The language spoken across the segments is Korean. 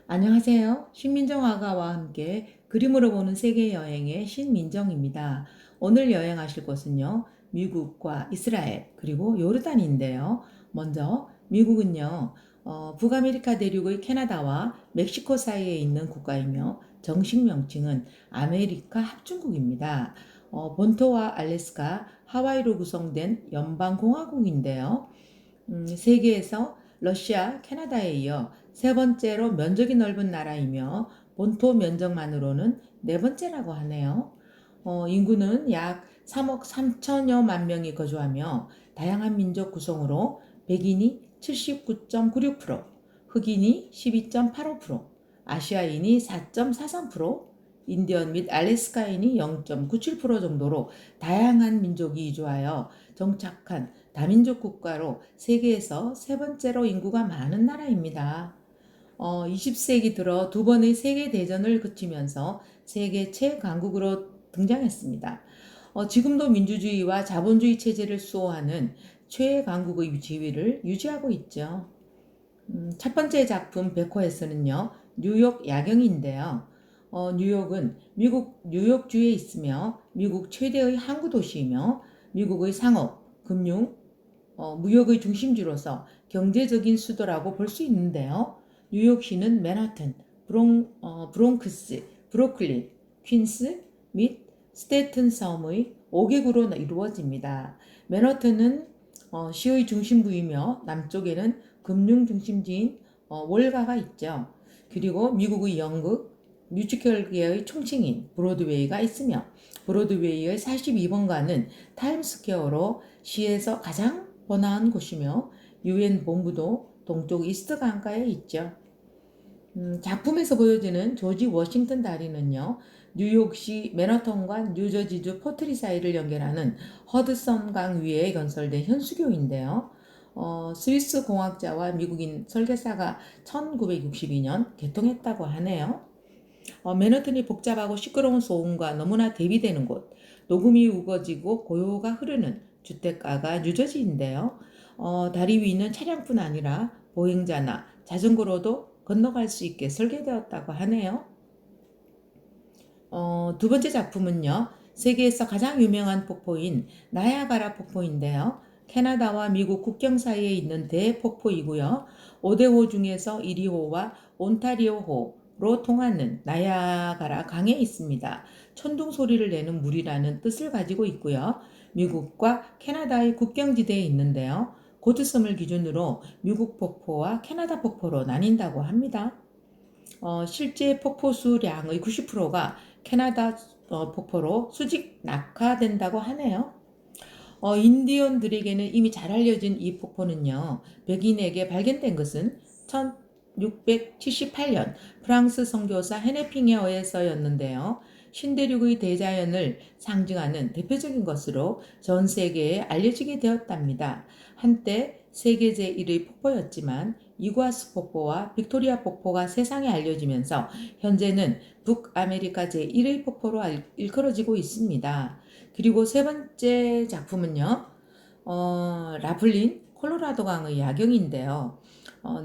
안녕하세요. 신민정 아가와 함께 그림으로 보는 세계 여행의 신민정입니다. 오늘 여행하실 곳은요, 미국과 이스라엘, 그리고 요르단인데요. 먼저 미국은요, 북아메리카 대륙의 캐나다와 멕시코 사이에 있는 국가이며 정식 명칭은 아메리카 합중국입니다. 본토와 알래스카, 하와이로 구성된 연방공화국인데요. 세계에서 러시아, 캐나다에 이어 세 번째로 면적이 넓은 나라이며 본토 면적만으로는 네 번째라고 하네요. 인구는 약 3억 3천여만 명이 거주하며 다양한 민족 구성으로 백인이 79.96%, 흑인이 12.85%, 아시아인이 4.43%, 인디언 및 알래스카인이 0.97% 정도로 다양한 민족이 이주하여 정착한 다민족 국가로 세계에서 세 번째로 인구가 많은 나라입니다. 20세기 들어 두 번의 세계대전을 거치면서 세계 최강국으로 등장했습니다. 지금도 민주주의와 자본주의 체제를 수호하는 최강국의 지위를 유지하고 있죠. 첫 번째 작품 백호에서는요, 뉴욕 야경인데요. 뉴욕은 미국 뉴욕주에 있으며 미국 최대의 항구 도시이며 미국의 상업, 금융, 무역의 중심지로서 경제적인 수도라고 볼 수 있는데요. 뉴욕시는 맨하튼, 브롱크스, 브루클린, 퀸스 및 스테튼 섬의 5개구로 이루어집니다. 맨하튼은 시의 중심부이며 남쪽에는 금융 중심지인 월가가 있죠. 그리고 미국의 연극, 뮤지컬계의 총칭인 브로드웨이가 있으며 브로드웨이의 42번가는 타임스퀘어로 시에서 가장 번화한 곳이며 유엔 본부도 동쪽 이스트 강가에 있죠. 작품에서 보여지는 조지 워싱턴 다리는요, 뉴욕시 맨하탄과 뉴저지주 포트리 사이를 연결하는 허드선강 위에 건설된 현수교인데요. 스위스 공학자와 미국인 설계사가 1962년 개통했다고 하네요. 맨하탄이 복잡하고 시끄러운 소음과 너무나 대비되는 곳, 녹음이 우거지고 고요가 흐르는 주택가가 뉴저지인데요. 다리 위는 차량뿐 아니라 보행자나 자전거로도 건너갈 수 있게 설계되었다고 하네요. 두 번째 작품은요, 세계에서 가장 유명한 폭포인 나야가라 폭포인데요. 캐나다와 미국 국경 사이에 있는 대폭포이고요. 5대 호 중에서 1위호와 온타리오호로 통하는 나야가라 강에 있습니다. 천둥 소리를 내는 물이라는 뜻을 가지고 있고요. 미국과 캐나다의 국경지대에 있는데요. 고드섬을 기준으로 미국 폭포와 캐나다 폭포로 나뉜다고 합니다. 실제 폭포 수량의 90%가 캐나다 폭포로 수직 낙하된다고 하네요. 인디언들에게는 이미 잘 알려진 이 폭포는요, 백인에게 발견된 것은 1678년 프랑스 선교사 헤네핑에 의해서였는데요. 신대륙의 대자연을 상징하는 대표적인 것으로 전 세계에 알려지게 되었답니다. 한때 세계 제1의 폭포였지만 이구아스 폭포와 빅토리아 폭포가 세상에 알려지면서 현재는 북아메리카 제1의 폭포로 일컬어지고 있습니다. 그리고 세 번째 작품은요, 라플린 콜로라도 강의 야경인데요.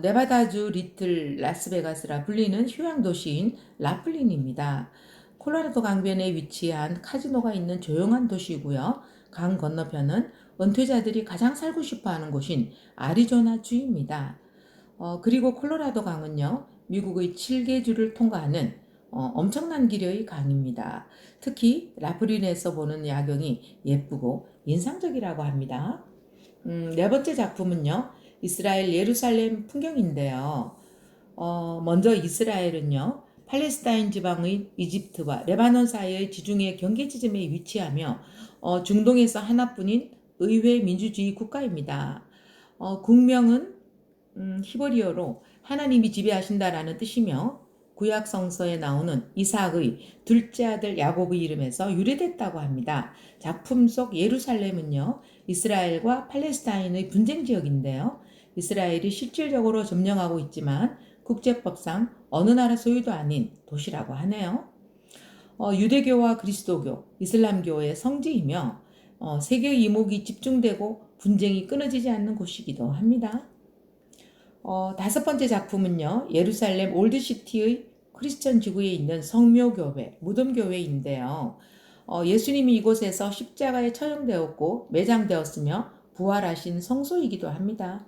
네바다주 리틀 라스베가스라 불리는 휴양 도시인 라플린입니다. 콜로라도 강변에 위치한 카지노가 있는 조용한 도시고요. 강 건너편은 은퇴자들이 가장 살고 싶어하는 곳인 아리조나주입니다. 그리고 콜로라도 강은요, 미국의 7개 주를 통과하는 엄청난 길이의 강입니다. 특히 라프린에서 보는 야경이 예쁘고 인상적이라고 합니다. 네 번째 작품은요, 이스라엘 예루살렘 풍경인데요. 먼저 이스라엘은요, 팔레스타인 지방의 이집트와 레바논 사이의 지중해 경계 지점에 위치하며 중동에서 하나뿐인 의회 민주주의 국가입니다. 국명은 히브리어로 하나님이 지배하신다라는 뜻이며 구약 성서에 나오는 이삭의 둘째 아들 야곱의 이름에서 유래됐다고 합니다. 작품 속 예루살렘은요, 이스라엘과 팔레스타인의 분쟁 지역인데요. 이스라엘이 실질적으로 점령하고 있지만 국제법상 어느 나라 소유도 아닌 도시라고 하네요. 유대교와 그리스도교, 이슬람교의 성지이며 세계의 이목이 집중되고 분쟁이 끊어지지 않는 곳이기도 합니다. 다섯 번째 작품은요, 예루살렘 올드시티의 크리스천 지구에 있는 성묘교회, 무덤교회인데요. 예수님이 이곳에서 십자가에 처형되었고 매장되었으며 부활하신 성소이기도 합니다.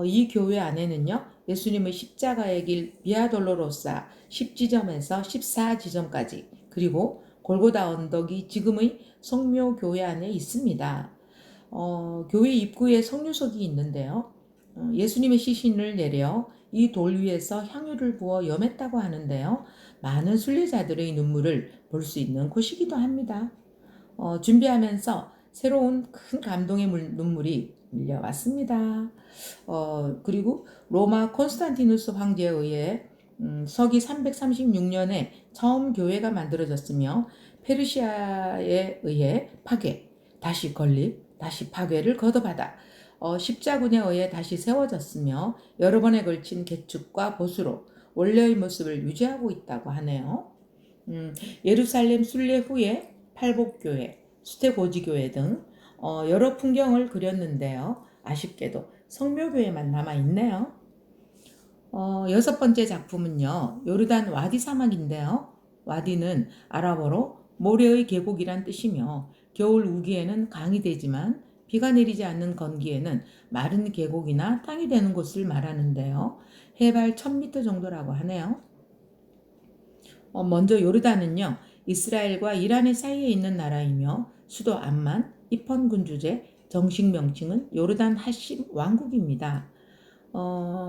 이 교회 안에는요, 예수님의 십자가의 길 비아돌로로사 10지점에서 14지점까지, 그리고 골고다 언덕이 지금의 성묘교회 안에 있습니다. 교회 입구에 성유석이 있는데요. 예수님의 시신을 내려 이 돌 위에서 향유를 부어 염했다고 하는데요. 많은 순례자들의 눈물을 볼 수 있는 곳이기도 합니다. 준비하면서 새로운 큰 감동의 눈물이 밀려왔습니다. 그리고 로마 콘스탄티누스 황제에 의해 서기 336년에 처음 교회가 만들어졌으며 페르시아에 의해 파괴, 다시 건립, 다시 파괴를 거듭하다 십자군에 의해 다시 세워졌으며 여러 번에 걸친 개축과 보수로 원래의 모습을 유지하고 있다고 하네요. 예루살렘 순례 후에 팔복교회, 수태고지교회 등 여러 풍경을 그렸는데요. 아쉽게도 성묘교회만 남아있네요. 여섯 번째 작품은요, 요르단 와디 사막인데요. 와디는 아랍어로 모래의 계곡이란 뜻이며 겨울 우기에는 강이 되지만 비가 내리지 않는 건기에는 마른 계곡이나 땅이 되는 곳을 말하는데요. 해발 1000m 정도라고 하네요. 먼저 요르단은요, 이스라엘과 이란의 사이에 있는 나라이며 수도 암만, 이펀 군주제, 정식 명칭은 요르단 하심 왕국입니다.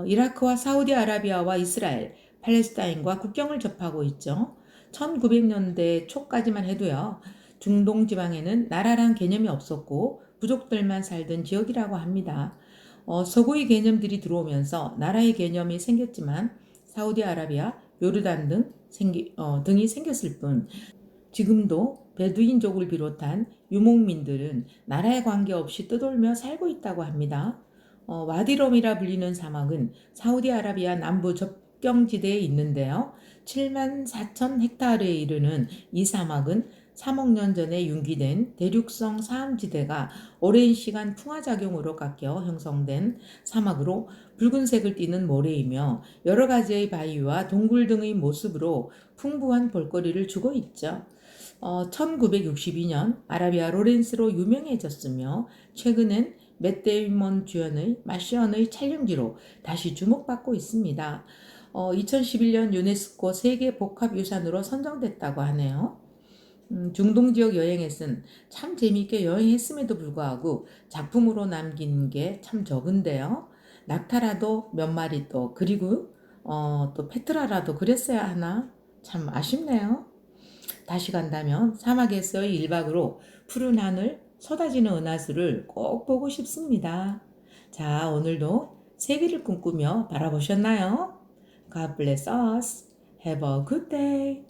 이라크와 사우디아라비아와 이스라엘, 팔레스타인과 국경을 접하고 있죠. 1900년대 초까지만 해도요, 중동 지방에는 나라란 개념이 없었고 부족들만 살던 지역이라고 합니다. 서구의 개념들이 들어오면서 나라의 개념이 생겼지만 사우디아라비아, 요르단 등이 생겼을 뿐 지금도 베두인족을 비롯한 유목민들은 나라에 관계없이 떠돌며 살고 있다고 합니다. 와디롬이라 불리는 사막은 사우디아라비아 남부 접경지대에 있는데요. 7만 4천 헥타르에 이르는 이 사막은 3억 년 전에 융기된 대륙성 사암지대가 오랜 시간 풍화작용으로 깎여 형성된 사막으로 붉은색을 띠는 모래이며 여러 가지의 바위와 동굴 등의 모습으로 풍부한 볼거리를 주고 있죠. 1962년 아라비아 로렌스로 유명해졌으며 최근엔 맷 데이먼 주연의 마션의 촬영지로 다시 주목받고 있습니다. 2011년 유네스코 세계 복합유산으로 선정됐다고 하네요. 중동 지역 여행에선 참 재미있게 여행했음에도 불구하고 작품으로 남긴 게 참 적은데요. 낙타라도 몇 마리 또 그리고 또 페트라라도 그랬어야 하나 참 아쉽네요. 다시 간다면 사막에서의 1박으로 푸른 하늘, 쏟아지는 은하수를 꼭 보고 싶습니다. 자, 오늘도 세계를 꿈꾸며 바라보셨나요? God bless us. Have a good day.